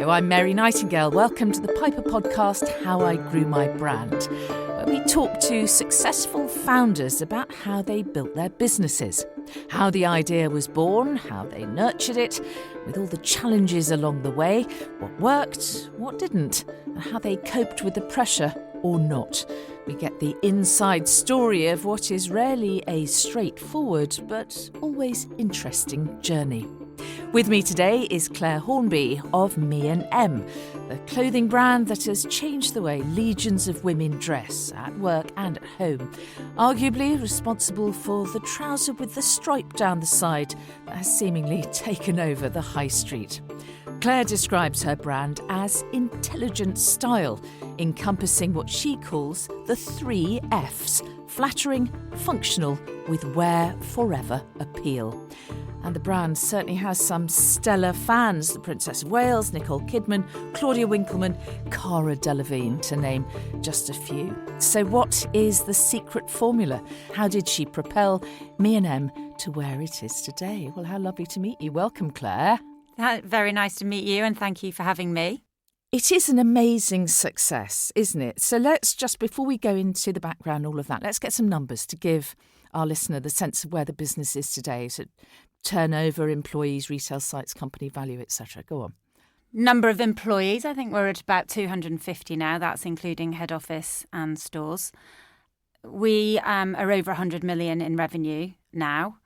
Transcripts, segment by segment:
Hello, I'm Mary Nightingale. Welcome to the Piper podcast, How I Grew My Brand, where we talk to successful founders about how they built their businesses, how the idea was born, how they nurtured it, with all the challenges along the way, what worked, what didn't, and how they coped with the pressure or not. We get the inside story of what is rarely a straightforward but always interesting journey. With me today is Clare Hornby of ME+EM, the clothing brand that has changed the way legions of women dress at work and at home, arguably responsible for the trouser with the stripe down the side that has seemingly taken over the high street. Clare describes her brand as intelligent style, encompassing what she calls the 3 Fs: flattering, functional, with wear forever appeal. And the brand certainly has some stellar fans: the Princess of Wales, Nicole Kidman, Claudia Winkleman, Cara Delevingne, to name just a few. So what is the secret formula? How did she propel ME+EM to where it is today? Well, how lovely to meet you. Welcome, Clare. Very nice to meet you, and thank you for having me. It is an amazing success, isn't it? So let's just, before we go into the background, all of that, let's get some numbers to give our listener the sense of where the business is today. So turnover, employees, retail sites, company value, etc. Go on. Number of employees, I think we're at about 250 now. That's including head office and stores. We are over 100 million in revenue now,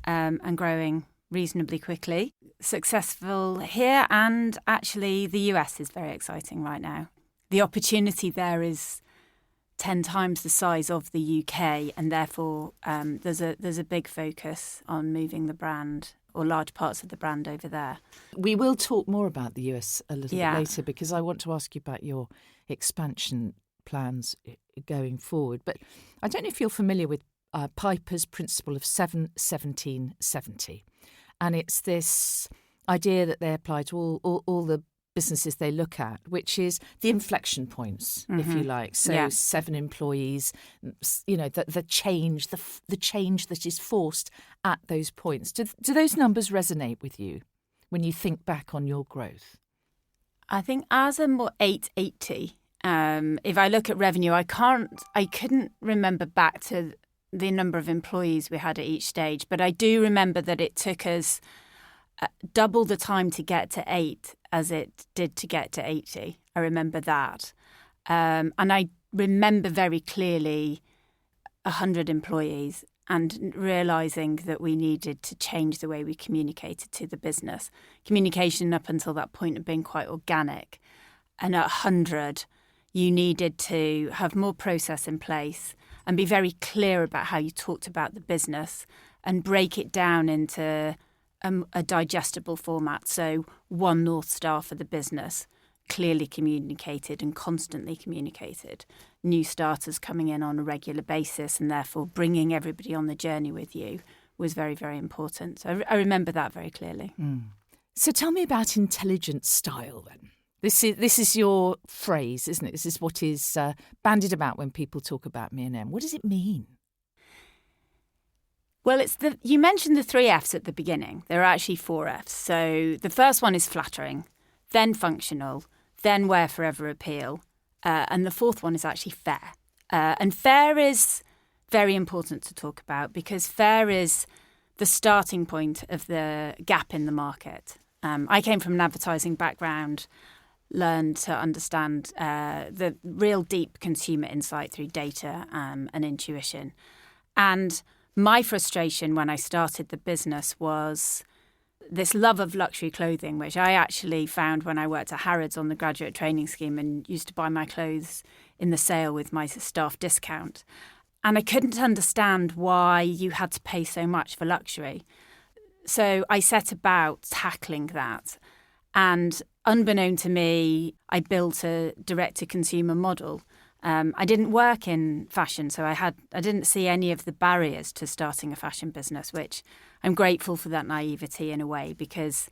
and growing reasonably quickly. Successful here, and actually the US is very exciting right now. The opportunity there is 10 times the size of the UK, and therefore there's a big focus on moving the brand, or large parts of the brand, over there. We will talk more about the US a little bit later, because I want to ask you about your expansion plans going forward. But I don't know if you're familiar with Piper's principle of 7-17-70. And it's this idea that they apply to all the businesses they look at, which is the inflection points, if you like. So 7 employees, you know, the change that is forced at those points. Do those numbers resonate with you when you think back on your growth? I think ours are more 880. If I look at revenue, I couldn't remember back to the number of employees we had at each stage, but I do remember that it took us double the time to get to 8 as it did to get to 80. I remember that. And I remember very clearly 100 employees and realising that we needed to change the way we communicated to the business. Communication up until that point had been quite organic. And at 100, you needed to have more process in place and be very clear about how you talked about the business and break it down into a digestible format. So one North Star for the business, clearly communicated and constantly communicated. New starters coming in on a regular basis, and therefore bringing everybody on the journey with you was very, very important. So I remember that very clearly. So tell me about intelligent style then. This is your phrase, isn't it? This is what is bandied about when people talk about ME+EM. What does it mean? Well, you mentioned the 3 Fs at the beginning. There are actually 4 Fs. So the first one is flattering, then functional, then wear forever appeal, and the 4th one is actually fair. And fair is very important to talk about, because fair is the starting point of the gap in the market. I came from an advertising background, learned to understand the real deep consumer insight through data and intuition. And my frustration when I started the business was this love of luxury clothing, which I actually found when I worked at Harrods on the graduate training scheme and used to buy my clothes in the sale with my staff discount. And I couldn't understand why you had to pay so much for luxury. So I set about tackling that. And unbeknown to me, I built a direct-to-consumer model. I didn't work in fashion, so I didn't see any of the barriers to starting a fashion business, which I'm grateful for that naivety in a way, because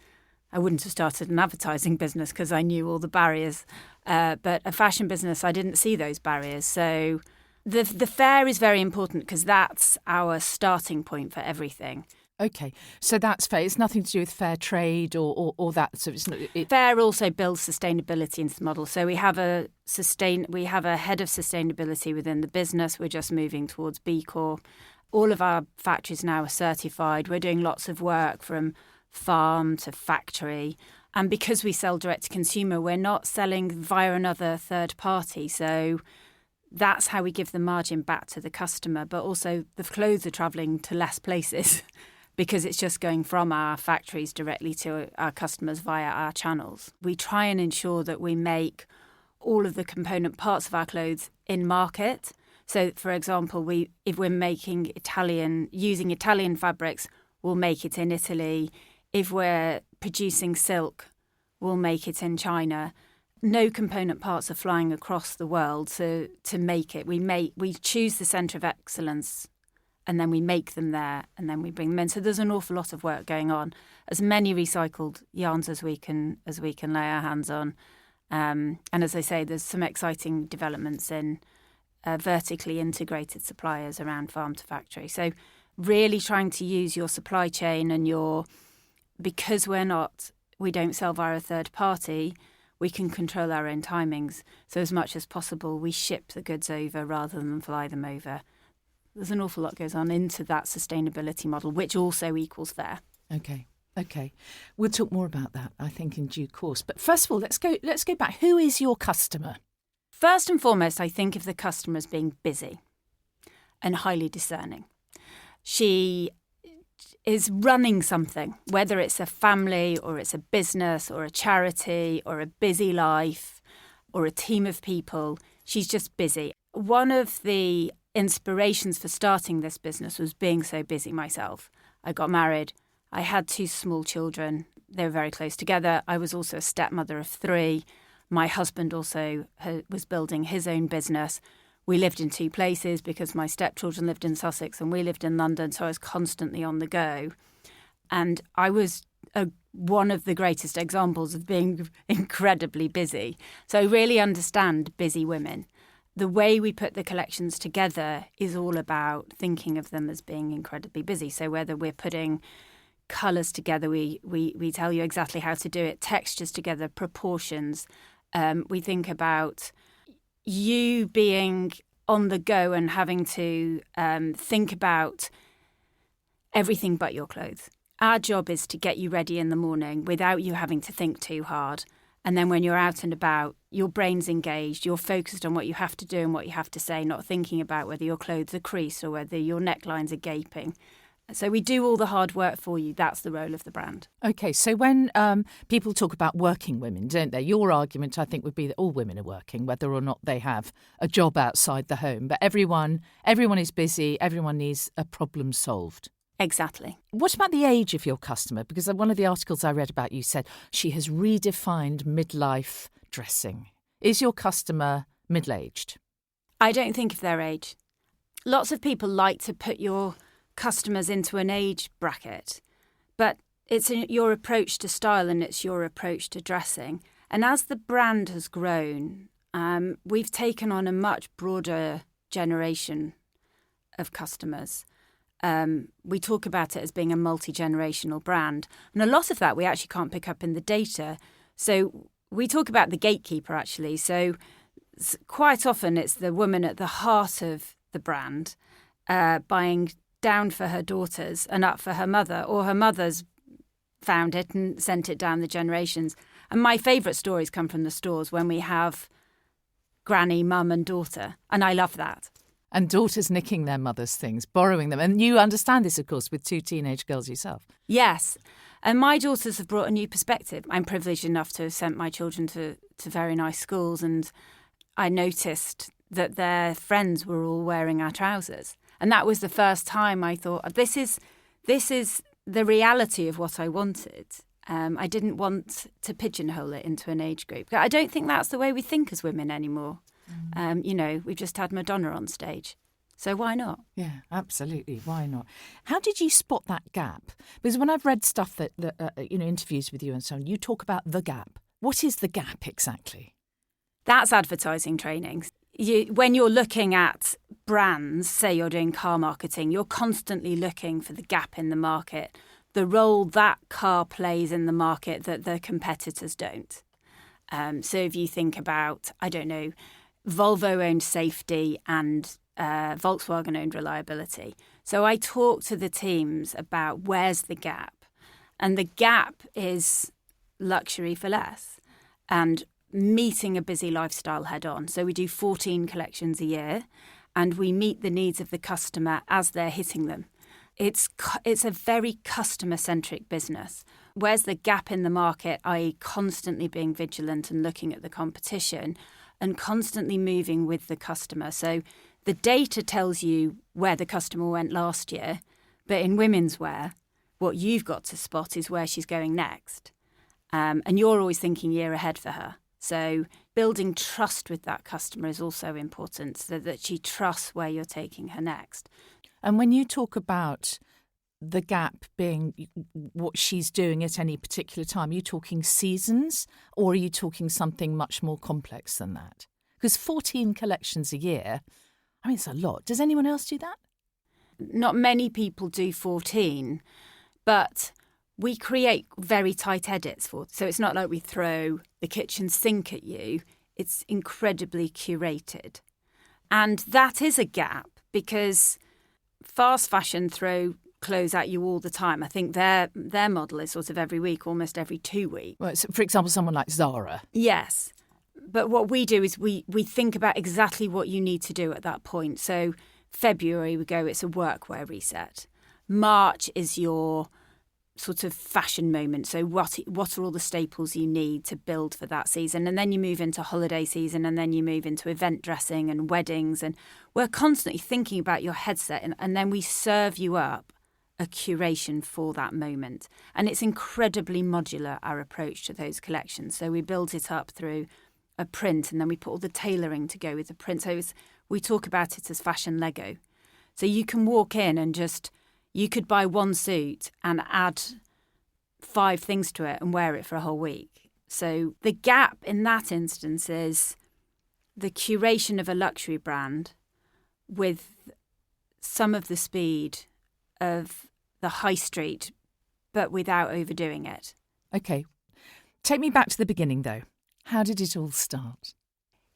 I wouldn't have started an advertising business because I knew all the barriers. But a fashion business, I didn't see those barriers. So the fair is very important because that's our starting point for everything. OK, so that's fair. It's nothing to do with fair trade or that. So it's not. Fair also builds sustainability into the model. So we have a head of sustainability within the business. We're just moving towards B Corp. All of our factories now are certified. We're doing lots of work from farm to factory. And because we sell direct to consumer, we're not selling via another third party. So that's how we give the margin back to the customer. But also the clothes are travelling to less places because it's just going from our factories directly to our customers via our channels. We try and ensure that we make all of the component parts of our clothes in market. So, for example, if we're making using Italian fabrics, we'll make it in Italy. If we're producing silk, we'll make it in China. No component parts are flying across the world to make it. We choose the centre of excellence, and then we make them there, and then we bring them in. So there's an awful lot of work going on. As many recycled yarns as we can lay our hands on. And as I say, there's some exciting developments in vertically integrated suppliers around farm to factory. So really trying to use your supply chain and because we don't sell via a third party, we can control our own timings. So as much as possible, we ship the goods over rather than fly them over. There's an awful lot goes on into that sustainability model, which also equals fair. Okay. We'll talk more about that, I think, in due course. But first of all, let's go back. Who is your customer? First and foremost, I think of the customer as being busy and highly discerning. She is running something, whether it's a family or it's a business or a charity or a busy life or a team of people. She's just busy. One of the inspirations for starting this business was being so busy myself. I got married. I had 2 small children. They were very close together. I was also a stepmother of 3. My husband also was building his own business. We lived in 2 places because my stepchildren lived in Sussex and we lived in London, so I was constantly on the go. And I was one of the greatest examples of being incredibly busy. So I really understand busy women. The way we put the collections together is all about thinking of them as being incredibly busy. So whether we're putting colours together, we tell you exactly how to do it, textures together, proportions. We think about you being on the go and having to think about everything but your clothes. Our job is to get you ready in the morning without you having to think too hard. And then when you're out and about, your brain's engaged, you're focused on what you have to do and what you have to say, not thinking about whether your clothes are creased or whether your necklines are gaping. So we do all the hard work for you. That's the role of the brand. OK, so when people talk about working women, don't they? Your argument, I think, would be that all women are working, whether or not they have a job outside the home. But everyone is busy. Everyone needs a problem solved. Exactly. What about the age of your customer? Because one of the articles I read about you said she has redefined midlife dressing. Is your customer middle-aged? I don't think of their age. Lots of people like to put your customers into an age bracket, but it's your approach to style and it's your approach to dressing. And as the brand has grown, we've taken on a much broader generation of customers. We talk about it as being a multi-generational brand. And a lot of that we actually can't pick up in the data. So we talk about the gatekeeper, actually. So quite often it's the woman at the heart of the brand buying down for her daughters and up for her mother, or her mother's found it and sent it down the generations. And my favourite stories come from the stores when we have granny, mum and daughter. And I love that. And daughters nicking their mother's things, borrowing them. And you understand this, of course, with 2 teenage girls yourself. Yes. And my daughters have brought a new perspective. I'm privileged enough to have sent my children to very nice schools. And I noticed that their friends were all wearing our trousers. And that was the first time I thought, this is the reality of what I wanted. I didn't want to pigeonhole it into an age group. I don't think that's the way we think as women anymore. We've just had Madonna on stage. So why not? Yeah, absolutely. Why not? How did you spot that gap? Because when I've read stuff that interviews with you and so on, you talk about the gap. What is the gap exactly? That's advertising training. when you're looking at brands, say you're doing car marketing, you're constantly looking for the gap in the market, the role that car plays in the market that the competitors don't. So if you think about, I don't know, Volvo-owned safety and Volkswagen-owned reliability. So I talk to the teams about where's the gap. And the gap is luxury for less and meeting a busy lifestyle head on. So we do 14 collections a year and we meet the needs of the customer as they're hitting them. It's a very customer-centric business. Where's the gap in the market, i.e. constantly being vigilant and looking at the competition and constantly moving with the customer. So the data tells you where the customer went last year, but in women's wear, what you've got to spot is where she's going next. And you're always thinking year ahead for her. So building trust with that customer is also important so that she trusts where you're taking her next. And when you talk about the gap being what she's doing at any particular time, are you talking seasons or are you talking something much more complex than that? Because 14 collections a year, I mean, it's a lot. Does anyone else do that? Not many people do 14, but we create very tight edits for. So it's not like we throw the kitchen sink at you. It's incredibly curated. And that is a gap because fast fashion throw clothes at you all the time. I think their model is sort of every week, almost every 2 weeks. Well, so for example, someone like Zara. Yes. But what we do is we think about exactly what you need to do at that point. So February, we go, it's a workwear reset. March is your sort of fashion moment. So what are all the staples you need to build for that season? And then you move into holiday season and then you move into event dressing and weddings. And we're constantly thinking about your headset and then we serve you up a curation for that moment. And it's incredibly modular, our approach to those collections. So we build it up through a print and then we put all the tailoring to go with the print. So we talk about it as fashion Lego. So you can walk in and you could buy one suit and add 5 things to it and wear it for a whole week. So the gap in that instance is the curation of a luxury brand with some of the speed of the high street, but without overdoing it. OK. Take me back to the beginning, though. How did it all start?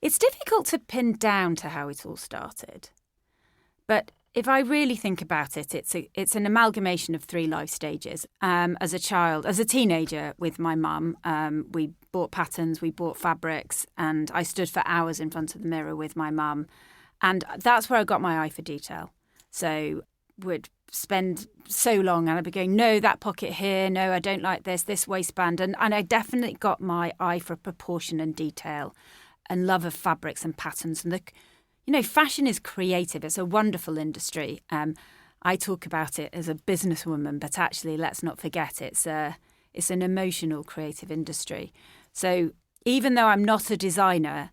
It's difficult to pin down to how it all started. But if I really think about it, it's an amalgamation of 3 life stages. As a child, as a teenager with my mum, we bought patterns, we bought fabrics, and I stood for hours in front of the mirror with my mum. And that's where I got my eye for detail. So would spend so long and I'd be going, no, that pocket here, no, I don't like this waistband. And I definitely got my eye for proportion and detail and love of fabrics and patterns. And fashion is creative. It's a wonderful industry. I talk about it as a businesswoman, but actually, let's not forget it's an emotional, creative industry. So even though I'm not a designer,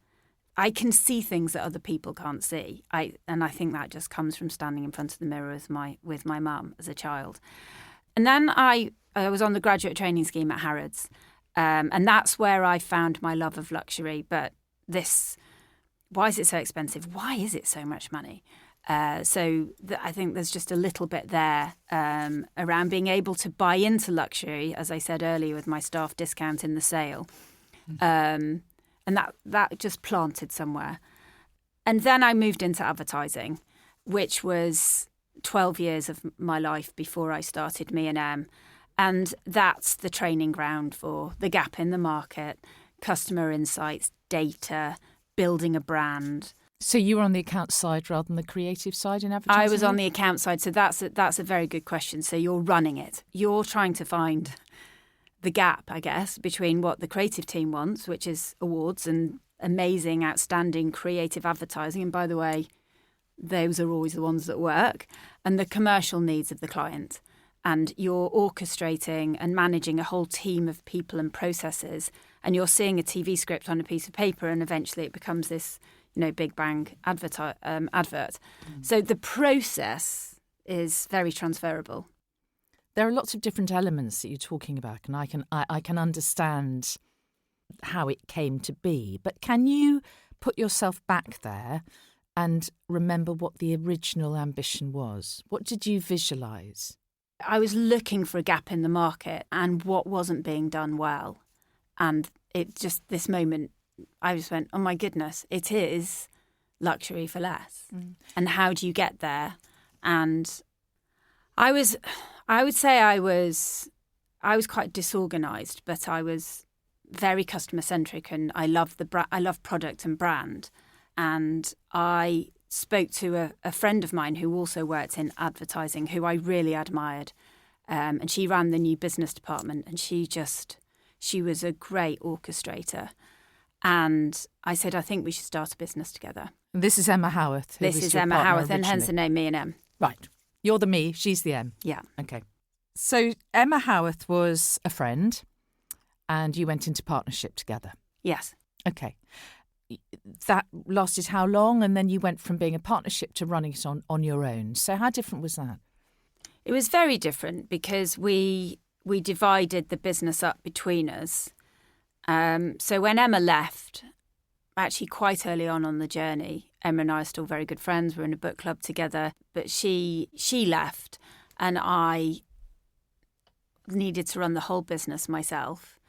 I can see things that other people can't see. And I think that just comes from standing in front of the mirror with my mum as a child. And then I was on the graduate training scheme at Harrods, and that's where I found my love of luxury. But why is it so expensive? Why is it so much money? I think there's just a little bit there around being able to buy into luxury, as I said earlier, with my staff discount in the sale. And that just planted somewhere. And then I moved into advertising, which was 12 years of my life before I started ME+EM. And that's the training ground for the gap in the market, customer insights, data, building a brand. So you were on the account side rather than the creative side in advertising? I was on the account side. So that's a very good question. So you're running it. You're trying to find the gap, I guess, between what the creative team wants, which is awards and amazing, outstanding creative advertising. And by the way, those are always the ones that work, and the commercial needs of the client. And you're orchestrating and managing a whole team of people and processes, and you're seeing a TV script on a piece of paper, and eventually it becomes this, big bang advert. So the process is very transferable. There are lots of different elements that you're talking about, and I can understand how it came to be. But can you put yourself back there and remember what the original ambition was? What did you visualise? I was looking for a gap in the market and what wasn't being done well. And it just, this moment, I just went, oh my goodness, it is luxury for less. And how do you get there? And I would say I was quite disorganised, but I was very customer centric, and I love product and brand. And I spoke to a friend of mine who also worked in advertising, who I really admired, and she ran the new business department, and she was a great orchestrator. And I said, I think we should start a business together. This is Emma Howarth. This is Emma Howarth, and hence the name ME+EM. Right. You're the me, she's the M. Yeah. Okay. So Emma Howarth was a friend and you went into partnership together. Yes. Okay. That lasted how long? And then you went from being a partnership to running it on your own. So how different was that? It was very different because we divided the business up between us. So when Emma left, actually quite early on the journey, Emma and I are still very good friends. We're in a book club together. But she left and I needed to run the whole business myself.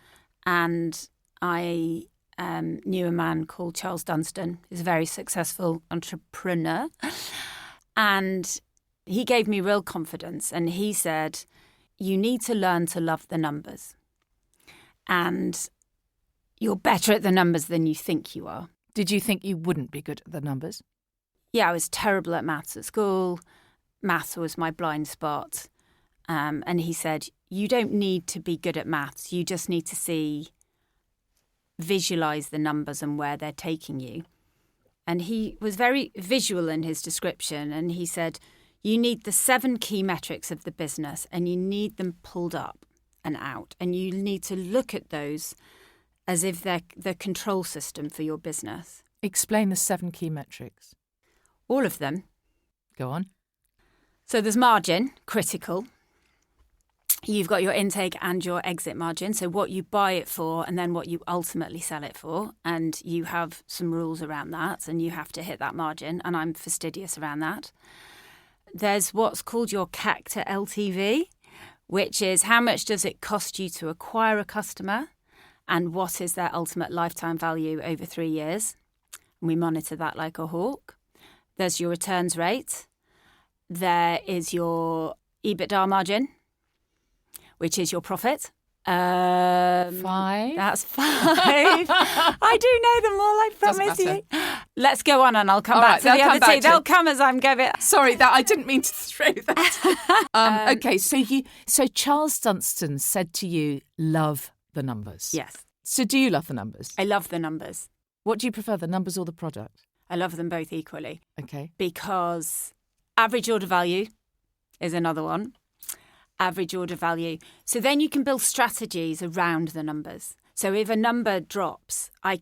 And I knew a man called Charles Dunstan, who's a very successful entrepreneur. And he gave me real confidence. And he said, you need to learn to love the numbers. And you're better at the numbers than you think you are. Did you think you wouldn't be good at the numbers? Yeah, I was terrible at maths at school. Maths was my blind spot. And he said, you don't need to be good at maths. You just need to visualise the numbers and where they're taking you. And he was very visual in his description. And he said, you need the 7 key metrics of the business and you need them pulled up and out. And you need to look at those as if they're the control system for your business. Explain the 7 key metrics. All of them. Go on. So there's margin, critical. You've got your intake and your exit margin, so what you buy it for and then what you ultimately sell it for. And you have some rules around that and you have to hit that margin, and I'm fastidious around that. There's what's called your CAC to LTV, which is how much does it cost you to acquire a customer and what is their ultimate lifetime value over 3 years. And we monitor that like a hawk. There's your returns rate. There is your EBITDA margin, which is your profit. 5. That's 5. I do know them all, I promise you. Let's go on and I'll come back to the other 2. They'll come as I'm going. Sorry, I didn't mean to throw that. Okay, so Charles Dunstan said to you, love the numbers. Yes. So do you love the numbers? I love the numbers. What do you prefer, the numbers or the product? I love them both equally. Okay. Because average order value is another one. Average order value. So then you can build strategies around the numbers. So if a number drops, I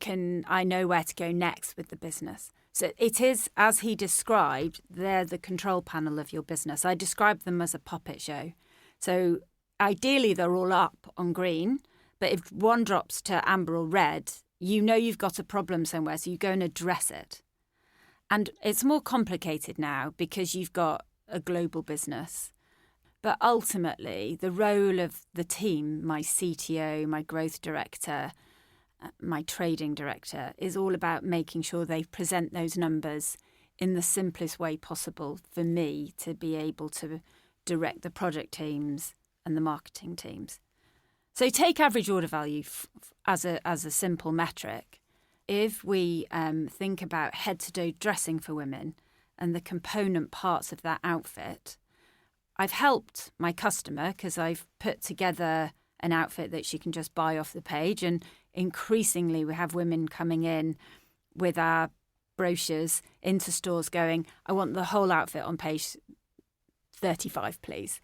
know where to go next with the business. So it is, as he described, they're the control panel of your business. I describe them as a puppet show. So ideally they're all up on green, but if one drops to amber or red, you know you've got a problem somewhere, so you go and address it. And it's more complicated now because you've got a global business. But ultimately, the role of the team, my CTO, my growth director, my trading director, is all about making sure they present those numbers in the simplest way possible for me to be able to direct the product teams and the marketing teams. So take average order value as a simple metric. If we think about head-to-toe dressing for women and the component parts of that outfit, I've helped my customer because I've put together an outfit that she can just buy off the page. And increasingly we have women coming in with our brochures into stores going, I want the whole outfit on page 35, please.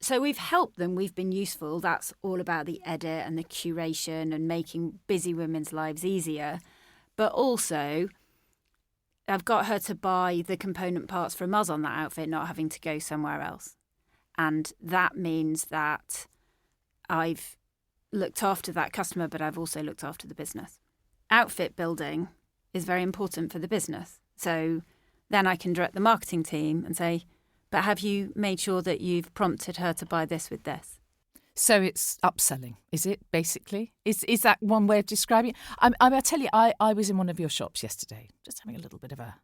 So we've helped them. We've been useful. That's all about the edit and the curation and making busy women's lives easier. But also, I've got her to buy the component parts from us on that outfit, not having to go somewhere else. And that means that I've looked after that customer, but I've also looked after the business. Outfit building is very important for the business. So then I can direct the marketing team and say, but have you made sure that you've prompted her to buy this with this? So it's upselling, is it, basically? Is that one way of describing it? I tell you, I was in one of your shops yesterday, just having a little bit of a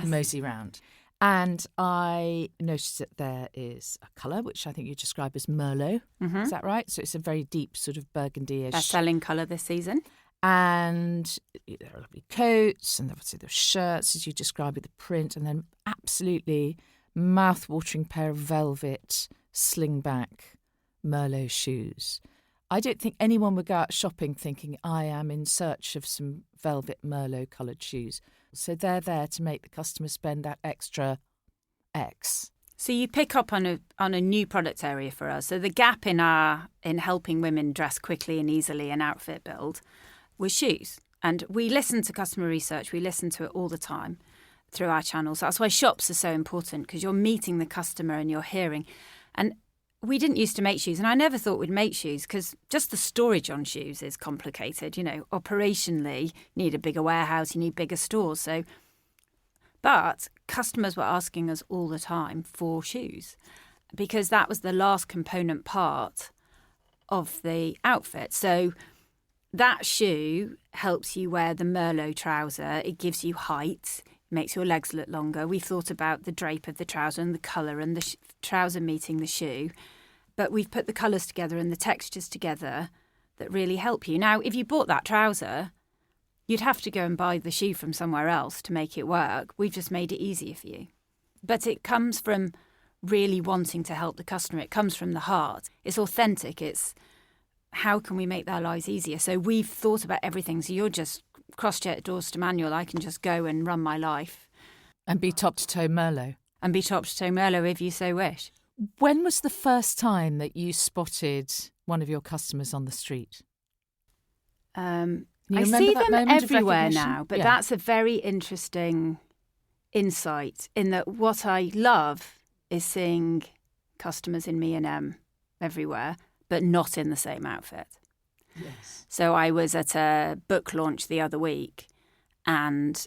mosey round. And I noticed that there is a colour, which I think you describe as Merlot. Mm-hmm. Is that right? So it's a very deep sort of burgundy-ish. Best-selling colour this season. And there are lovely coats, and obviously there are shirts, as you describe with the print, and then absolutely mouth-watering pair of velvet slingback Merlot shoes. I don't think anyone would go out shopping thinking, I am in search of some velvet Merlot coloured shoes. So they're there to make the customer spend that extra X. So you pick up on a new product area for us. So the gap in helping women dress quickly and easily and outfit build was shoes. And we listen to customer research. We listen to it all the time through our channels. That's why shops are so important, because you're meeting the customer and you're hearing. And we didn't used to make shoes, and I never thought we'd make shoes because just the storage on shoes is complicated. You know, operationally, you need a bigger warehouse, you need bigger stores. But customers were asking us all the time for shoes because that was the last component part of the outfit. So that shoe helps you wear the Merlot trouser. It gives you height, makes your legs look longer. We thought about the drape of the trouser and the colour and the trouser meeting the shoe. But we've put the colours together and the textures together that really help you. Now, if you bought that trouser, you'd have to go and buy the shoe from somewhere else to make it work. We've just made it easier for you. But it comes from really wanting to help the customer. It comes from the heart. It's authentic. It's how can we make their lives easier? So we've thought about everything. So you're just cross-check doors to manual. I can just go and run my life. And be top-to-toe Merlot. And be top-to-toe Merlot if you so wish. When was the first time that you spotted one of your customers on the street? I see them everywhere now, but that's a very interesting insight in that what I love is seeing customers in ME+EM everywhere, but not in the same outfit. Yes. So I was at a book launch the other week and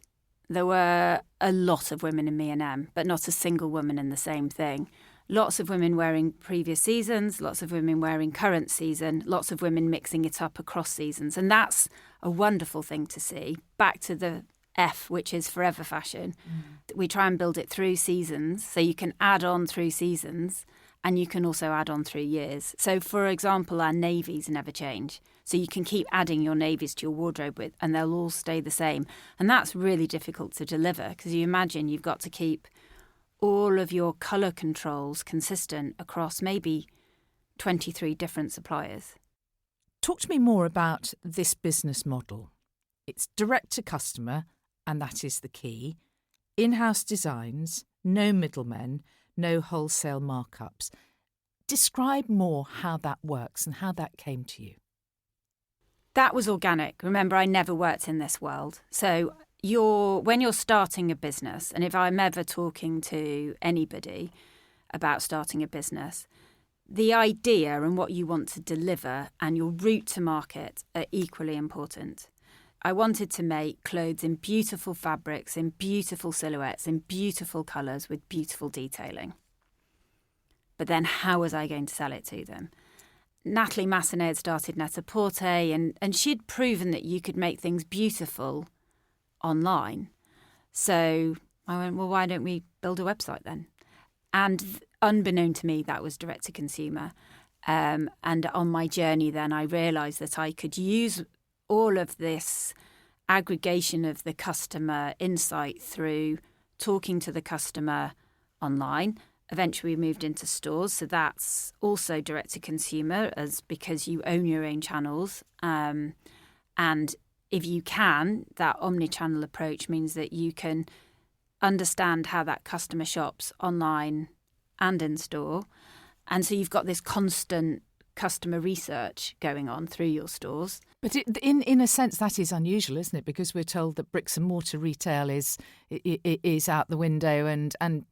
there were a lot of women in ME+EM, but not a single woman in the same thing. Lots of women wearing previous seasons, lots of women wearing current season, lots of women mixing it up across seasons. And that's a wonderful thing to see. Back to the F, which is forever fashion. We try and build it through seasons, so you can add on through seasons and you can also add on through years. So, for example, our navies never change. So you can keep adding your navies to your wardrobe with, and they'll all stay the same. And that's really difficult to deliver because you imagine you've got to keep all of your colour controls consistent across maybe 23 different suppliers. Talk to me more about this business model. It's direct to customer, and that is the key. In-house designs, no middlemen, no wholesale markups. Describe more how that works and how that came to you. That was organic. Remember, I never worked in this world. So when you're starting a business, and if I'm ever talking to anybody about starting a business, the idea and what you want to deliver and your route to market are equally important. I wanted to make clothes in beautiful fabrics, in beautiful silhouettes, in beautiful colours with beautiful detailing. But then how was I going to sell it to them? Natalie Massenet had started Net-a-Porter and she'd proven that you could make things beautiful online. So I went, well, why don't we build a website then? And unbeknown to me, that was direct to consumer. And on my journey then, I realised that I could use all of this aggregation of the customer insight through talking to the customer online. Eventually we moved into stores. So that's also direct to consumer because you own your own channels. And if you can, that omni-channel approach means that you can understand how that customer shops online and in store. And so you've got this constant customer research going on through your stores. But in a sense, that is unusual, isn't it? Because we're told that bricks and mortar retail is out the window and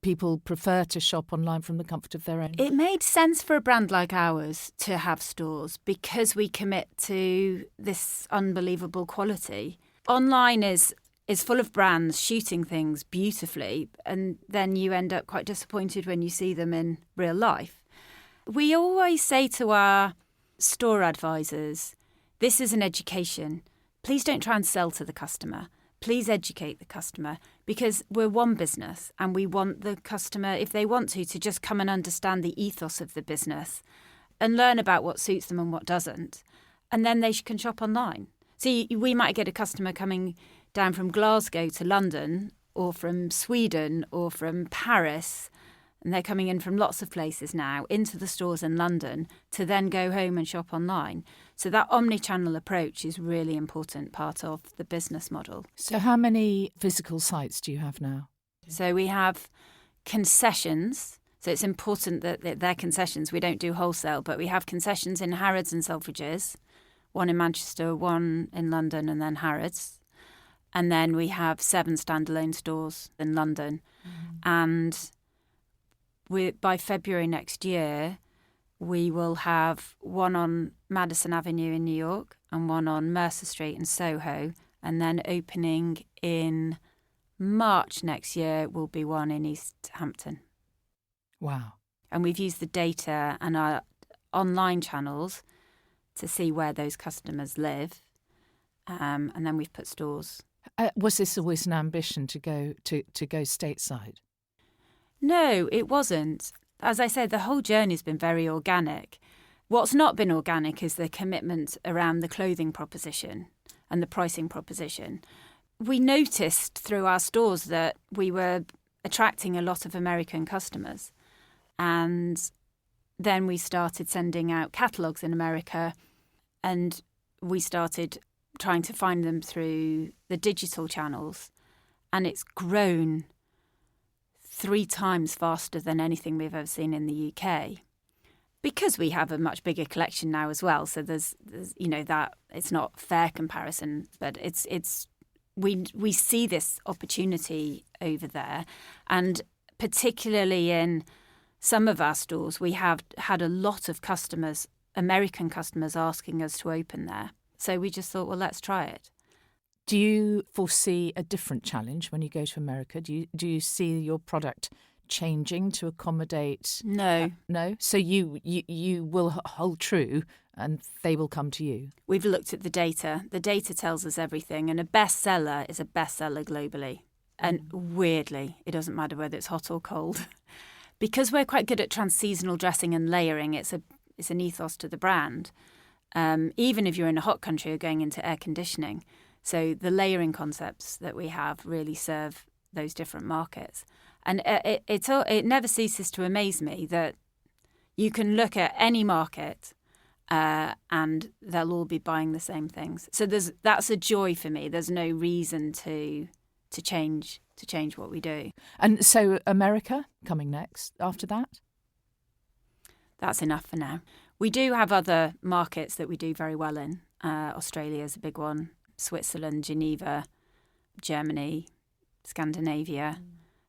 people prefer to shop online from the comfort of their own. It made sense for a brand like ours to have stores because we commit to this unbelievable quality. Online is is full of brands shooting things beautifully, and then you end up quite disappointed when you see them in real life. We always say to our store advisors, this is an education. Please don't try and sell to the customer. Please educate the customer, because we're one business and we want the customer, if they want to just come and understand the ethos of the business and learn about what suits them and what doesn't. And then they can shop online. So we might get a customer coming down from Glasgow to London, or from Sweden, or from Paris, and they're coming in from lots of places now into the stores in London to then go home and shop online. So that omni-channel approach is really important part of the business model. So how many physical sites do you have now? So we have concessions. So it's important that they're concessions. We don't do wholesale, but we have concessions in Harrods and Selfridges, one in Manchester, one in London, and then Harrods. And then we have 7 standalone stores in London. And by February next year, we will have one on Madison Avenue in New York and one on Mercer Street in Soho. And then opening in March next year will be one in East Hampton. Wow. And we've used the data and our online channels to see where those customers live. And then we've put stores. Was this always an ambition to go stateside? No, it wasn't. As I said, the whole journey's been very organic. What's not been organic is the commitment around the clothing proposition and the pricing proposition. We noticed through our stores that we were attracting a lot of American customers. And then we started sending out catalogues in America, and we started trying to find them through the digital channels. And it's grown 3 times faster than anything we've ever seen in the UK, because we have a much bigger collection now as well. So there's that it's not fair comparison, but we see this opportunity over there, and particularly in some of our stores, we have had a lot of customers, American customers, asking us to open there. So we just thought, well, let's try it. Do you foresee a different challenge when you go to America? Do you see your product changing to accommodate? No. No? So you will hold true and they will come to you? We've looked at the data. The data tells us everything. And a bestseller is a bestseller globally. And weirdly, it doesn't matter whether it's hot or cold. Because we're quite good at trans-seasonal dressing and layering, it's an ethos to the brand. Even if you're in a hot country, you're going into air conditioning. So the layering concepts that we have really serve those different markets. And it never ceases to amaze me that you can look at any market and they'll all be buying the same things. So that's a joy for me. There's no reason to change what we do. And so America coming next after that? That's enough for now. We do have other markets that we do very well in. Australia is a big one. Switzerland, Geneva, Germany, Scandinavia,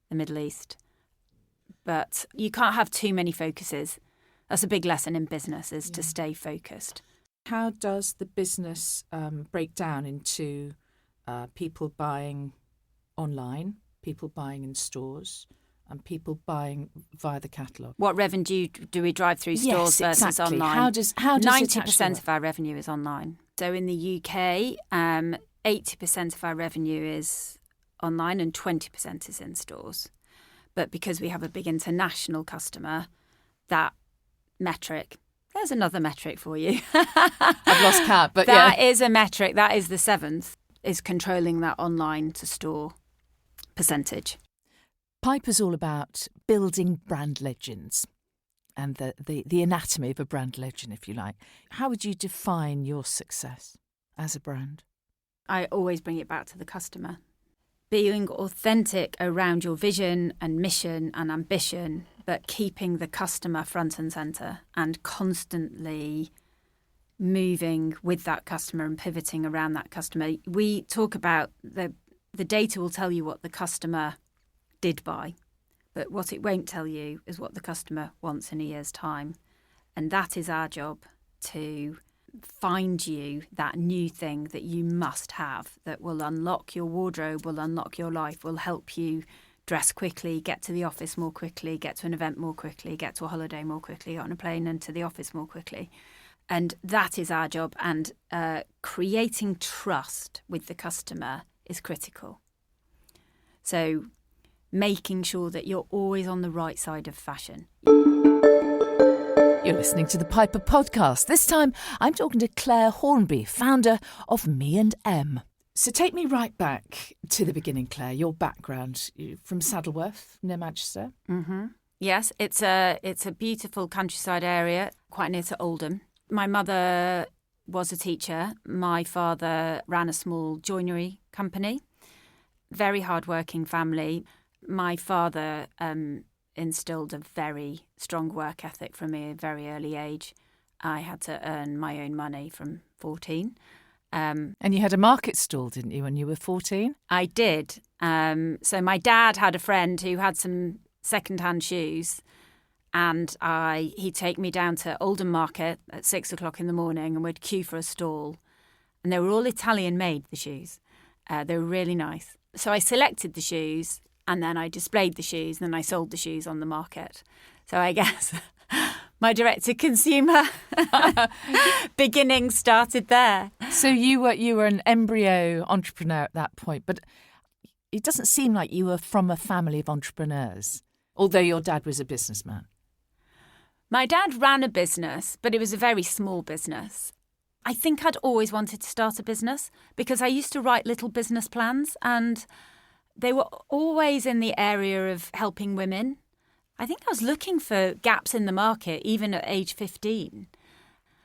the Middle East. But you can't have too many focuses. That's a big lesson in business, is to stay focused. How does the business break down into people buying online, people buying in stores, and people buying via the catalogue? What revenue do we drive through stores versus exactly. online? How does 90% of our revenue is online. So in the UK, 80% of our revenue is online and 20% is in stores. But because we have a big international customer, that metric, there's another metric for you. I've lost count, but that is a metric. That is the 7th, is controlling that online to store percentage. Piper's all about building brand legends and the anatomy of a brand legend, if you like. How would you define your success as a brand? I always bring it back to the customer. Being authentic around your vision and mission and ambition, but keeping the customer front and centre and constantly moving with that customer and pivoting around that customer. We talk about the data will tell you what the customer did buy, but what it won't tell you is what the customer wants in a year's time. And that is our job, to find you that new thing that you must have, that will unlock your wardrobe, will unlock your life, will help you dress quickly, get to the office more quickly, get to an event more quickly, get to a holiday more quickly, get on a plane and to the office more quickly. And that is our job. And creating trust with the customer is critical. So making sure that you're always on the right side of fashion. You're listening to the Piper Podcast. This time I'm talking to Clare Hornby, founder of ME+EM. So take me right back to the beginning, Clare, your background. You're from Saddleworth, near Manchester. Mm-hmm. Yes, it's a beautiful countryside area, quite near to Oldham. My mother was a teacher. My father ran a small joinery company. Very hard-working family. My father instilled a very strong work ethic from a very early age. I had to earn my own money from 14. And you had a market stall, didn't you, when you were 14? I did. So my dad had a friend who had some second-hand shoes, and he'd take me down to Oldham Market at 6 o'clock in the morning, and we'd queue for a stall. And they were all Italian-made, the shoes. They were really nice. So I selected the shoes, and then I displayed the shoes, and then I sold the shoes on the market. So I guess my direct-to-consumer beginning started there. So you were an embryo entrepreneur at that point, but it doesn't seem like you were from a family of entrepreneurs, although your dad was a businessman. My dad ran a business, but it was a very small business. I think I'd always wanted to start a business because I used to write little business plans, and they were always in the area of helping women. I think I was looking for gaps in the market, even at age 15.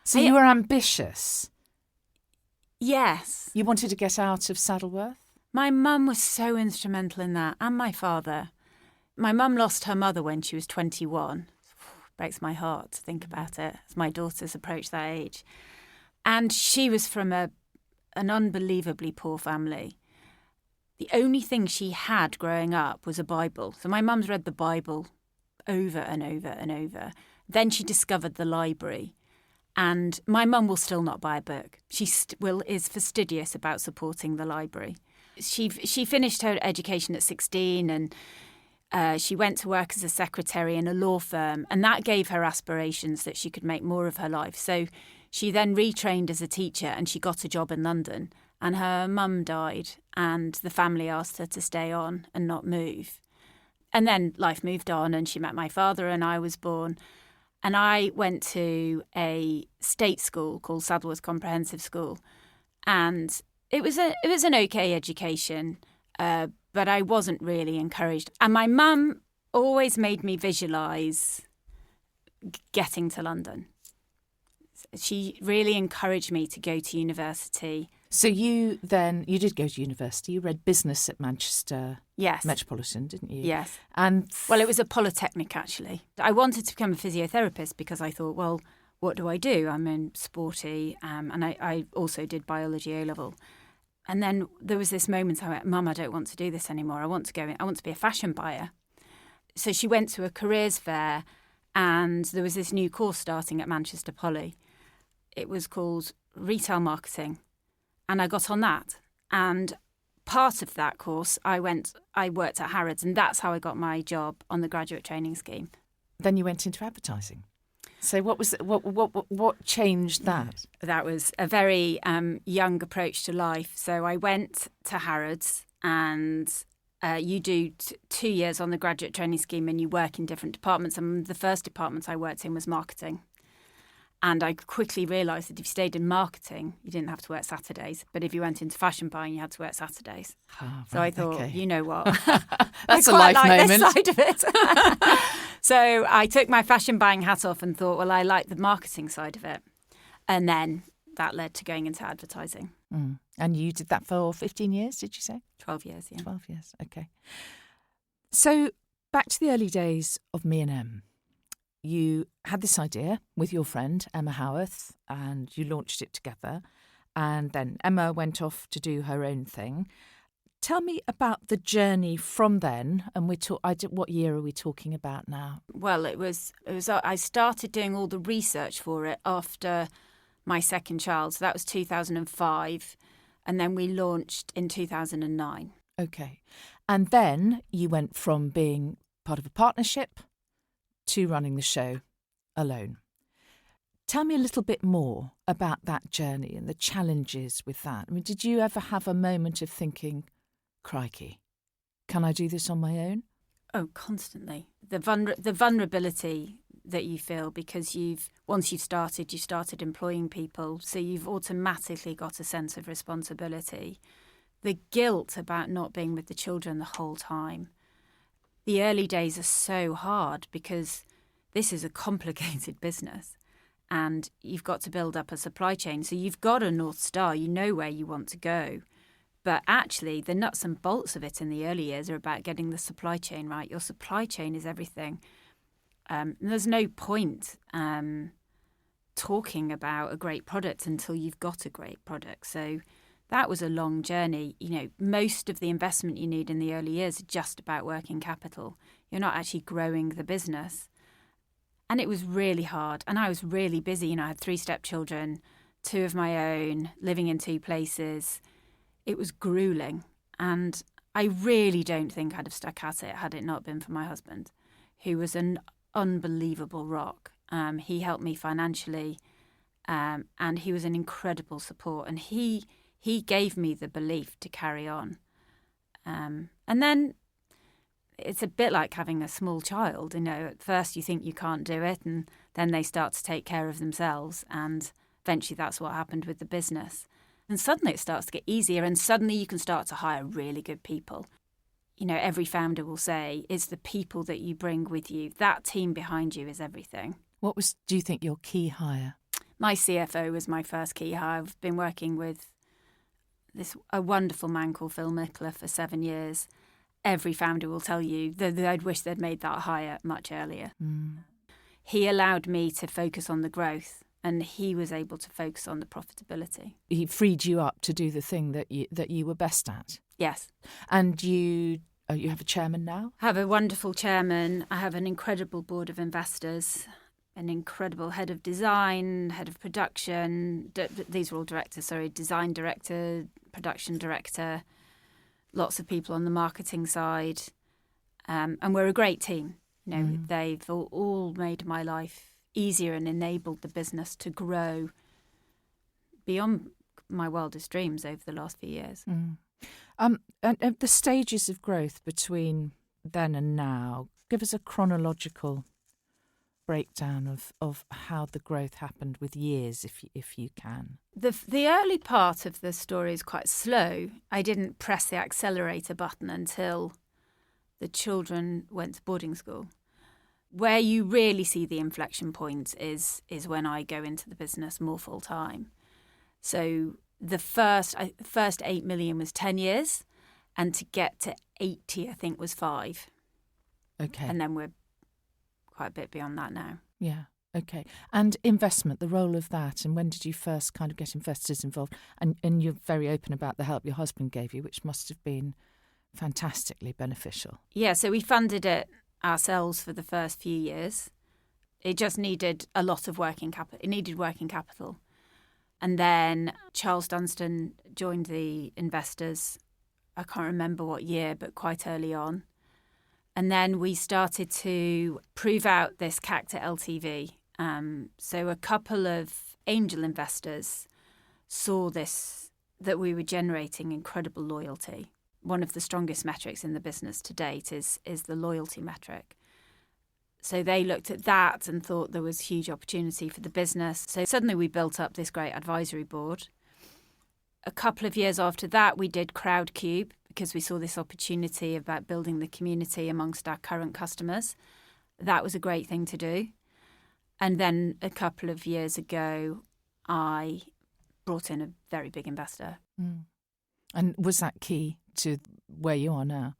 So you were ambitious? Yes. You wanted to get out of Saddleworth? My mum was so instrumental in that, and my father. My mum lost her mother when she was 21. Breaks my heart to think about it, as my daughters approach that age. And she was from an unbelievably poor family. The only thing she had growing up was a Bible. So my mum's read the Bible over and over and over. Then she discovered the library. And my mum will still not buy a book. She is fastidious about supporting the library. She finished her education at 16, and she went to work as a secretary in a law firm. And that gave her aspirations that she could make more of her life. So she then retrained as a teacher, and she got a job in London. And her mum died, and the family asked her to stay on and not move. And then life moved on, and she met my father, and I was born. And I went to a state school called Saddleworth Comprehensive School. And it was an okay education, but I wasn't really encouraged. And my mum always made me visualise getting to London. She really encouraged me to go to university. So you did go to university. You read business at Manchester Metropolitan, didn't you? Yes. Well, it was a polytechnic, actually. I wanted to become a physiotherapist because I thought, well, what do I do? I'm in sporty, and I also did biology A-level. And then there was this moment I went, Mum, I don't want to do this anymore. I want to be a fashion buyer. So she went to a careers fair, and there was this new course starting at Manchester Poly. It was called Retail Marketing. And I got on that. And part of that course, I worked at Harrods, and that's how I got my job on the graduate training scheme. Then you went into advertising. So what changed that? That was a very young approach to life. So I went to Harrods, and you do 2 years on the graduate training scheme, and you work in different departments. And the first department I worked in was marketing. And I quickly realised that if you stayed in marketing, you didn't have to work Saturdays. But if you went into fashion buying, you had to work Saturdays. Oh, right, so I thought, You know what? That's a life moment. This side of it. So I took my fashion buying hat off and thought, well, I like the marketing side of it. And then that led to going into advertising. Mm. And you did that for 15 years, did you say? 12 years, yeah. 12 years, okay. So back to the early days of ME+EM. You had this idea with your friend, Emma Howarth, and you launched it together. And then Emma went off to do her own thing. Tell me about the journey from then, and what year are we talking about now? Well, it was. I started doing all the research for it after my second child. So that was 2005. And then we launched in 2009. Okay. And then you went from being part of a partnership to running the show alone. Tell me a little bit more about that journey and the challenges with that. I mean, did you ever have a moment of thinking, crikey, can I do this on my own? Oh, constantly. The vulnerability that you feel because once you've started employing people, so you've automatically got a sense of responsibility. The guilt about not being with the children the whole time. The early days are so hard because this is a complicated business and you've got to build up a supply chain. So you've got a North Star, you know where you want to go. But actually, the nuts and bolts of it in the early years are about getting the supply chain right. Your supply chain is everything. There's no point talking about a great product until you've got a great product. So that was a long journey. You know, most of the investment you need in the early years are just about working capital. You're not actually growing the business. And it was really hard. And I was really busy. You know, I had 3 stepchildren, 2 of my own, living in 2 places. It was grueling. And I really don't think I'd have stuck at it had it not been for my husband, who was an unbelievable rock. He helped me financially, and he was an incredible support. And he gave me the belief to carry on. And then it's a bit like having a small child. You know, at first you think you can't do it, and then they start to take care of themselves. And eventually that's what happened with the business. And suddenly it starts to get easier, and suddenly you can start to hire really good people. You know, every founder will say it's the people that you bring with you. That team behind you is everything. What was, do you think, your key hire? My CFO was my first key hire. I've been working with a wonderful man called Phil Mickler for 7 years. Every founder will tell you that they'd wish they'd made that hire much earlier. Mm. He allowed me to focus on the growth, and he was able to focus on the profitability. He freed you up to do the thing that you were best at. Yes. And you have a chairman now? I have a wonderful chairman. I have an incredible board of investors, an incredible head of design, head of production. These are all directors, sorry. Design director, production director, lots of people on the marketing side. And we're a great team. You know, they've all made my life easier and enabled the business to grow beyond my wildest dreams over the last few years. Mm. And the stages of growth between then and now, give us a chronological breakdown of how the growth happened with years, if you can. The early part of the story is quite slow. I didn't press the accelerator button until the children went to boarding school. Where you really see the inflection point is when I go into the business more full time. So the first 8 million was 10 years, and to get to 80, I think, was 5. Okay. And then we're quite a bit beyond that now. Yeah. Okay. And investment, the role of that, and when did you first kind of get investors involved? And you're very open about the help your husband gave you, which must have been fantastically beneficial. Yeah, so we funded it ourselves for the first few years. It just needed a lot of working capital. It needed working capital. And then Charles Dunstan joined the investors, I can't remember what year, but quite early on. And then we started to prove out this CAC to LTV. So a couple of angel investors saw this, that we were generating incredible loyalty. One of the strongest metrics in the business to date is the loyalty metric. So they looked at that and thought there was huge opportunity for the business. So suddenly we built up this great advisory board. A couple of years after that, we did Crowdcube because we saw this opportunity about building the community amongst our current customers. That was a great thing to do. And then a couple of years ago, I brought in a very big investor. Mm. And was that key to where you are now?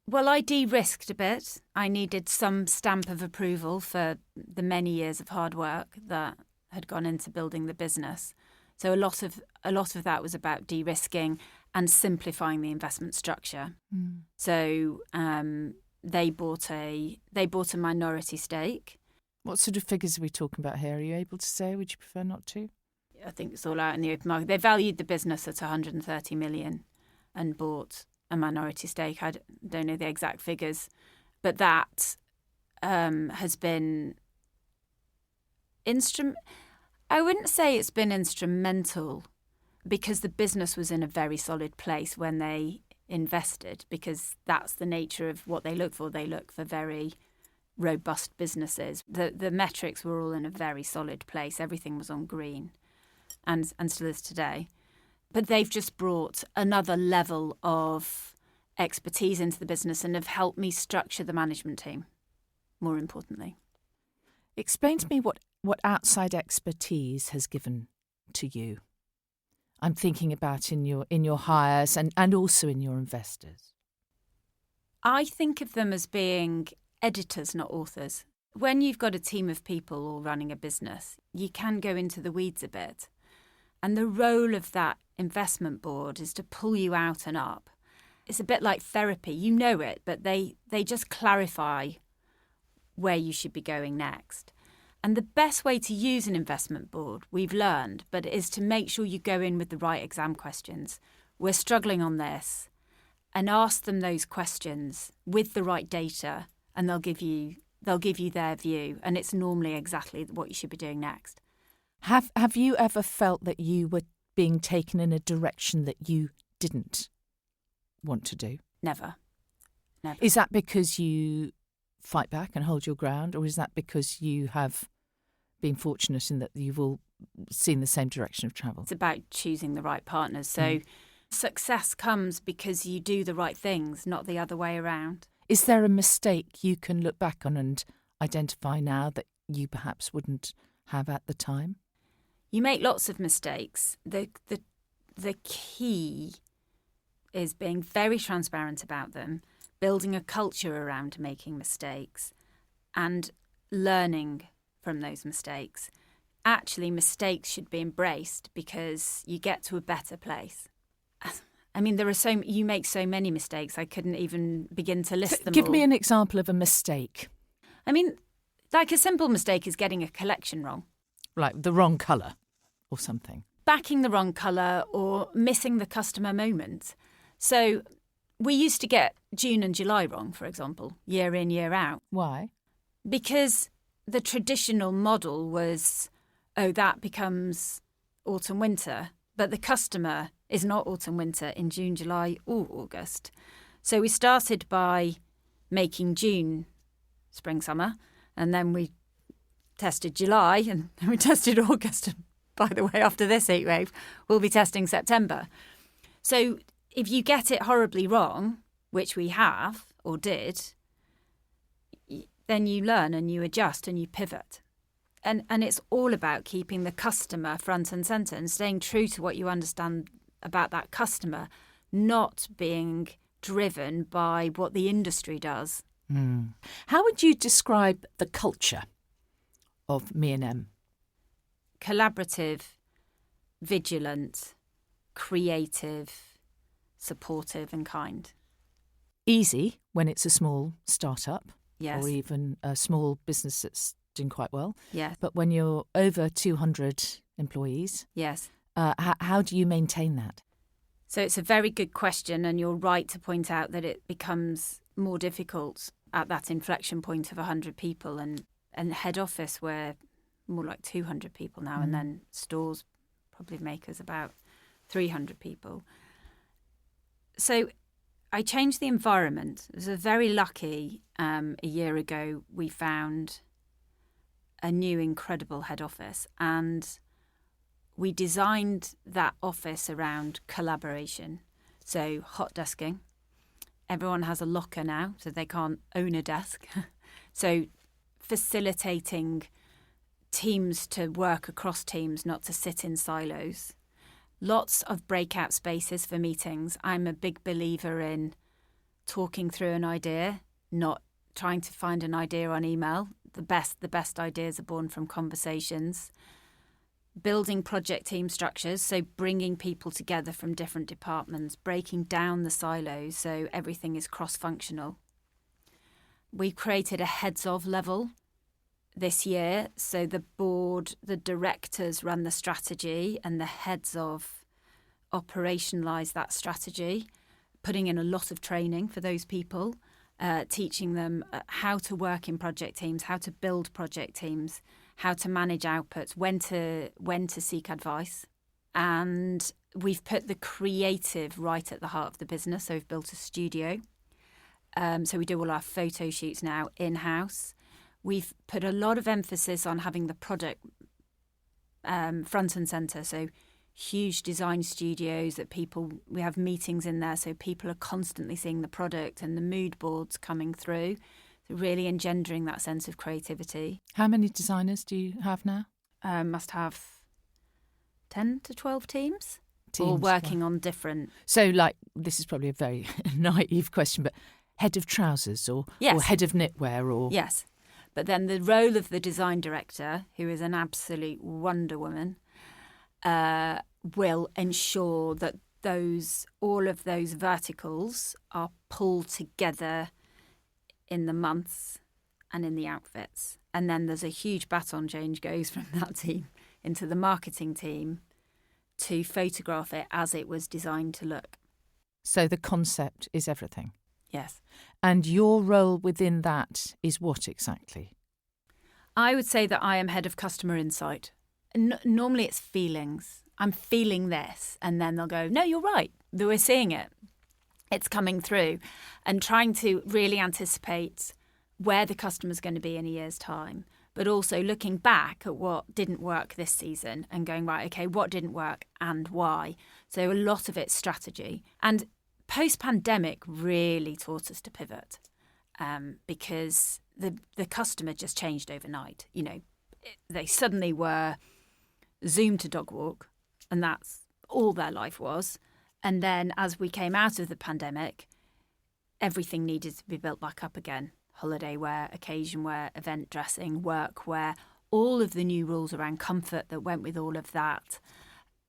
Well, I de-risked a bit. I needed some stamp of approval for the many years of hard work that had gone into building the business. So a lot of that was about de-risking and simplifying the investment structure. Mm. So they bought a minority stake. What sort of figures are we talking about here? Are you able to say? Would you prefer not to? I think it's all out in the open market. They valued the business at 130 million and bought a minority stake. I don't know the exact figures, but that has been I wouldn't say it's been instrumental, because the business was in a very solid place when they invested, because that's the nature of what they look for. They look for very robust businesses. The metrics were all in a very solid place. Everything was on green, and still is today. But they've just brought another level of expertise into the business and have helped me structure the management team, more importantly. Explain to me what outside expertise has given to you. I'm thinking about in your hires and also in your investors. I think of them as being editors, not authors. When you've got a team of people all running a business, you can go into the weeds a bit. And the role of that investment board is to pull you out and up. It's a bit like therapy. You know it, but they just clarify where you should be going next. And the best way to use an investment board, we've learned, but is to make sure you go in with the right exam questions. We're struggling on this, and ask them those questions with the right data, and they'll give you their view, and it's normally exactly what you should be doing next. Have you ever felt that you were being taken in a direction that you didn't want to do? Never. Is that because you fight back and hold your ground, or is that because you have been fortunate in that you've all seen the same direction of travel? It's about choosing the right partners. So success comes because you do the right things, not the other way around. Is there a mistake you can look back on and identify now that you perhaps wouldn't have at the time? You make lots of mistakes. The key is being very transparent about them, building a culture around making mistakes, and learning from those mistakes. Actually, mistakes should be embraced because you get to a better place. I mean, you make so many mistakes, I couldn't even begin to list them all. Give me an example of a mistake. I mean, like a simple mistake is getting a collection wrong. Like the wrong colour or something. Backing the wrong colour or missing the customer moment. So we used to get June and July wrong, for example, year in, year out. Why? Because the traditional model was, that becomes autumn-winter, but the customer is not autumn-winter in June, July or August. So we started by making June spring-summer, and then we tested July, and then we tested August. And by the way, after this heat wave, we'll be testing September. So if you get it horribly wrong, which we have or did, then you learn and you adjust and you pivot. And it's all about keeping the customer front and centre and staying true to what you understand about that customer, not being driven by what the industry does. How would you describe the culture of ME+EM? Collaborative, vigilant, creative, supportive and kind. Easy when it's a small start-up. Yes. Or even a small business that's doing quite well. Yes. But when you're over 200 employees, yes. How do you maintain that? So it's a very good question, and you're right to point out that it becomes more difficult at that inflection point of 100 people, and head office we're more like 200 people now, and then stores probably make us about 300 people. So I changed the environment. I was very lucky. A year ago, we found a new incredible head office, and we designed that office around collaboration. So hot desking. Everyone has a locker now, so they can't own a desk. So facilitating teams to work across teams, not to sit in silos. Lots of breakout spaces for meetings. I'm a big believer in talking through an idea, not trying to find an idea on email. The best ideas are born from conversations. Building project team structures, so bringing people together from different departments, breaking down the silos so everything is cross-functional. We've created a heads-of level this year. So the board, the directors run the strategy and the heads of operationalise that strategy, putting in a lot of training for those people, teaching them how to work in project teams, how to build project teams, how to manage outputs, when to seek advice. And we've put the creative right at the heart of the business. So we've built a studio. So we do all our photo shoots now in-house. We've put a lot of emphasis on having the product front and centre. So huge design studios that we have meetings in there. So people are constantly seeing the product and the mood boards coming through. So really engendering that sense of creativity. How many designers do you have now? Must have 10 to 12 teams all working on different... So, like, this is probably a very naive question, but head of trousers or head of knitwear or... Yes. But then the role of the design director, who is an absolute wonder woman, will ensure that all of those verticals are pulled together in the months and in the outfits. And then there's a huge baton change goes from that team into the marketing team to photograph it as it was designed to look. So the concept is everything? Yes. And your role within that is what exactly? I would say that I am head of customer insight. Normally it's feelings. I'm feeling this. And then they'll go, no, you're right. We're seeing it. It's coming through. And trying to really anticipate where the customer's going to be in a year's time. But also looking back at what didn't work this season and going, right, okay, what didn't work and why? So a lot of it's strategy. And post-pandemic really taught us to pivot because the customer just changed overnight. You know, they suddenly were Zoom to dog walk, and that's all their life was. And then as we came out of the pandemic, everything needed to be built back up again. Holiday wear, occasion wear, event dressing, work wear, all of the new rules around comfort that went with all of that.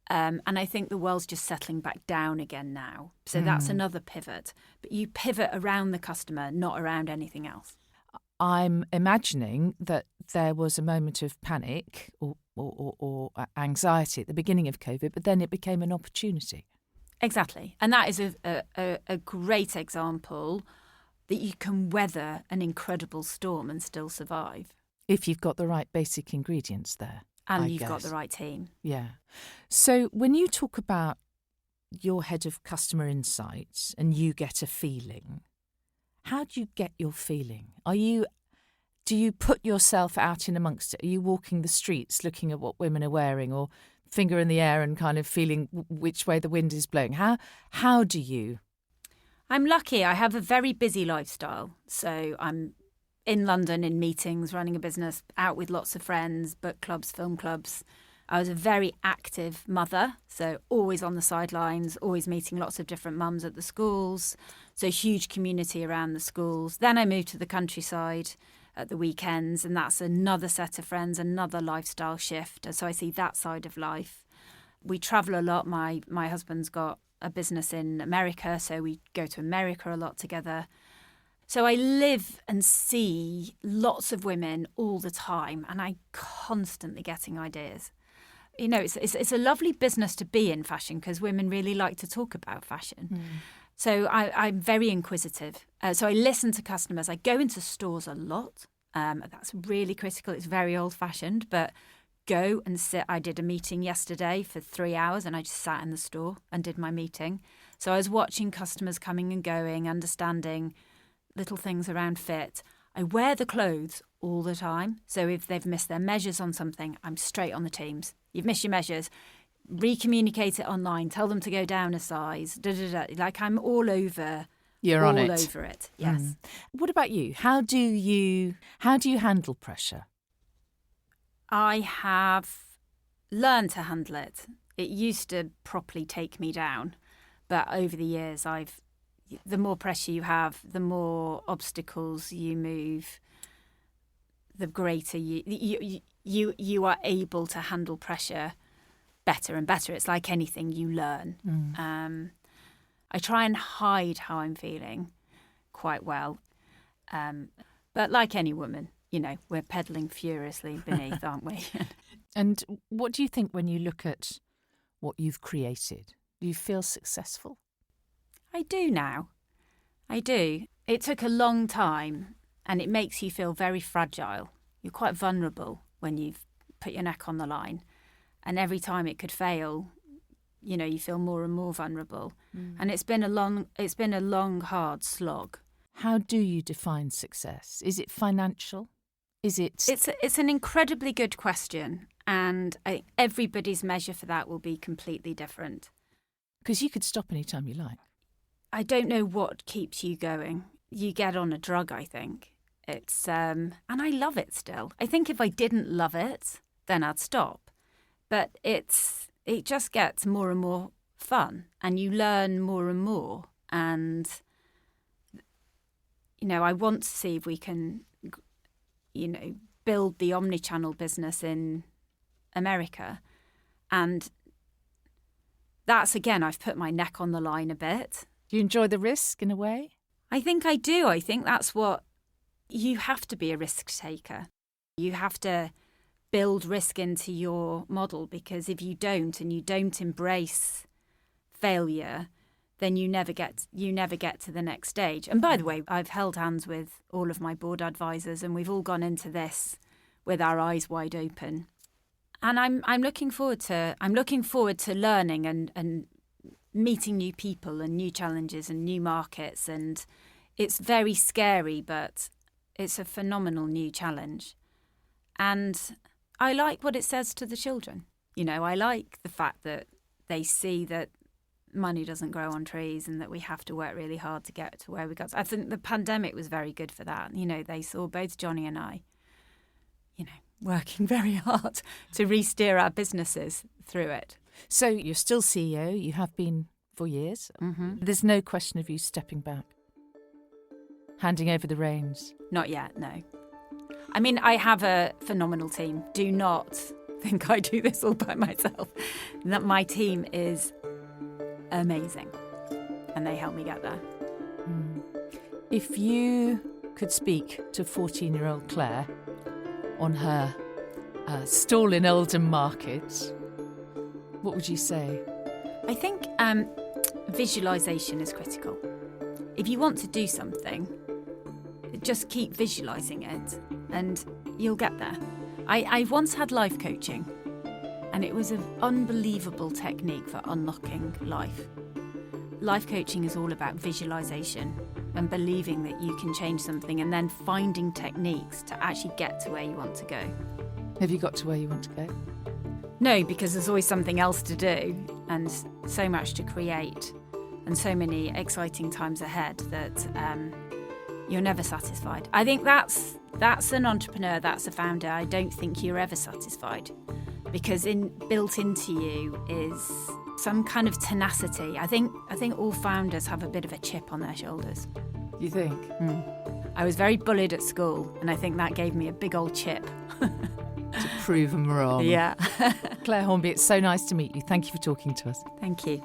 And I think the world's just settling back down again now. So that's another pivot. But you pivot around the customer, not around anything else. I'm imagining that there was a moment of panic or anxiety at the beginning of COVID, but then it became an opportunity. Exactly. And that is a great example that you can weather an incredible storm and still survive. If you've got the right basic ingredients there. And you've got the right team. Yeah. So when you talk about your head of customer insights and you get a feeling, how do you get your feeling? Do you put yourself out in amongst it? Are you walking the streets looking at what women are wearing or finger in the air and kind of feeling which way the wind is blowing? How do you? I'm lucky. I have a very busy lifestyle. So I'm in London in meetings, running a business, out with lots of friends, book clubs, film clubs. I was a very active mother, so always on the sidelines, always meeting lots of different mums at the schools. So huge community around the schools. Then I moved to the countryside at the weekends, and that's another set of friends, another lifestyle shift. And so I see that side of life. We travel a lot. My husband's got a business in America, so we go to America a lot together. So I live and see lots of women all the time, and I'm constantly getting ideas. You know, it's a lovely business to be in fashion because women really like to talk about fashion. So I'm very inquisitive. So I listen to customers. I go into stores a lot. That's really critical. It's very old-fashioned, but go and sit. I did a meeting yesterday for 3 hours and I just sat in the store and did my meeting. So I was watching customers coming and going, understanding little things around fit. I wear the clothes all the time. So if they've missed their measures on something, I'm straight on the teams. You've missed your measures. Re-communicate it online. Tell them to go down a size. Like I'm all over. You're on it. All over it. Yes. What about you? How do you handle pressure? I have learned to handle it. It used to properly take me down, but over the years, the more pressure you have, the more obstacles you move, the greater you are able to handle pressure better and better. It's like anything you learn. I try and hide how I'm feeling quite well, but like any woman, we're pedaling furiously beneath, aren't we? And what do you think when you look at what you've created? Do you feel successful? I do now. I do. It took a long time, and it makes you feel very fragile. You're quite vulnerable when you've put your neck on the line. And every time it could fail, you feel more and more vulnerable. And it's been a long, hard slog. How do you define success? Is it financial? Is it? It's an incredibly good question, and everybody's measure for that will be completely different. Because you could stop any time you like. I don't know what keeps you going. You get on a drug, I think. It's and I love it still. I think if I didn't love it, then I'd stop. But it just gets more and more fun, and you learn more and more. And I want to see if we can, build the omnichannel business in America. And that's, again, I've put my neck on the line a bit. Do you enjoy the risk in a way? I think I do. I think that's what you have to be, a risk taker. You have to build risk into your model, because if you don't, and you don't embrace failure, then you never get to the next stage. And by the way, I've held hands with all of my board advisors, and we've all gone into this with our eyes wide open. And I'm looking forward to learning and meeting new people and new challenges and new markets. And it's very scary, but it's a phenomenal new challenge. And I like what it says to the children. I like the fact that they see that money doesn't grow on trees and that we have to work really hard to get to where we got. I think the pandemic was very good for that. They saw both Johnny and I, working very hard to re-steer our businesses through it. So you're still CEO, you have been for years. Mm-hmm. There's no question of you stepping back, handing over the reins? Not yet, no. I mean, I have a phenomenal team. Do not think I do this all by myself. That my team is amazing, and they help me get there. If you could speak to 14-year-old Clare on her stall in Oldham Market, what would you say? I think visualisation is critical. If you want to do something, just keep visualising it and you'll get there. I once had life coaching, and it was an unbelievable technique for unlocking life. Life coaching is all about visualisation and believing that you can change something, and then finding techniques to actually get to where you want to go. Have you got to where you want to go? No, because there's always something else to do and so much to create and so many exciting times ahead that you're never satisfied. I think that's an entrepreneur, that's a founder. I don't think you're ever satisfied, because built into you is some kind of tenacity. I think all founders have a bit of a chip on their shoulders. You think? I was very bullied at school, and I think that gave me a big old chip. To prove them wrong. Yeah. Clare Hornby, it's so nice to meet you. Thank you for talking to us. Thank you.